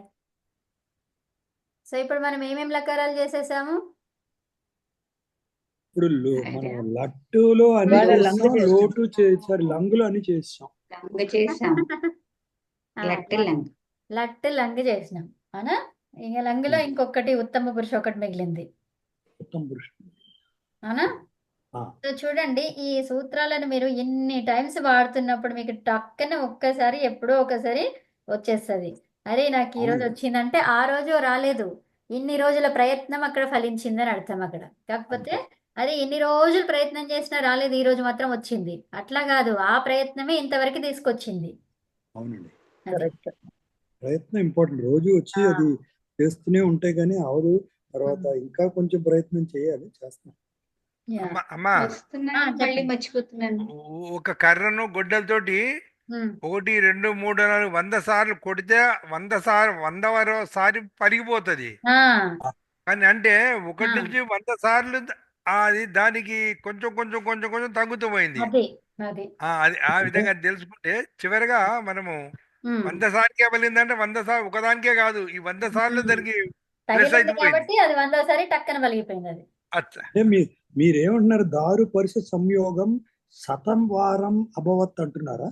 సో ఇప్పుడు మనం ఏమేమి లకారాలు చేసేసాము? ఇప్పుడు మనం లట్టులో అని చేస్తాం, లోటు చేసారు, లంగులు అని చేస్తాం. లంగ్ చేసాం. లట్టు లంగ్. లట్టు లంగ్ చేసినాం, అవునా? ఇంక లంగులో ఇంకొకటి ఉత్తమ పురుష ఒకటి మిగిలింది, ఉత్తమ పురుషుడు. అవునా? సో చూడండి, ఈ సూత్రాలను మీరు ఎన్ని టైమ్స్ వాడుతున్నప్పుడు మీకు టక్కన ఒక్కసారి ఎప్పుడో ఒకసారి వచ్చేస్తుంది. అరే నాకు ఈ రోజు వచ్చిందంటే ఆ రోజు రాలేదు, ఇన్ని రోజుల ప్రయత్నం అక్కడ ఫలించిందని అర్థం అక్కడ. కాకపోతే అదే ఎన్ని రోజులు ప్రయత్నం చేసినా రాలేదు, ఈ రోజు మాత్రం వచ్చింది. అట్లా కాదు, ఆ ప్రయత్నమే ఇంతవరకు తీసుకొచ్చింది. అవునండి, ప్రయత్నం ఇంపార్టెంట్. రోజు వచ్చి అది చేస్తూనే ఉంటే గానీ అవదు. తర్వాత ఇంకా కొంచెం ప్రయత్నం చేయాలి, చేస్తాం. అమ్మా, మళ్ళీ మర్చిపోతున్నాను. ఒక కర్రను గొడ్డలతోటి 1, 2, 3, 4, 100 సార్లు కొడితే 100సారి పరిగిపోతుంది. కానీ అంటే 1 నుంచి 100 సార్లు అది దానికి కొంచెం కొంచెం కొంచెం కొంచెం తగ్గుతూ పోయింది. అది ఆ విధంగా తెలుసుకుంటే చివరిగా మనము 100 సార్లకే పలిందంటే 100 సార్లు ఒకదానికే కాదు, ఈ 100 సార్లు దానికి ప్లస్ అయితే కాబట్టి అది 100సారి టక్కన పలిగిపోయింది. అది మీరేమంటున్నారు? దారు పరుష సంయోగం శతం వారం అభవత్ అంటున్నారా?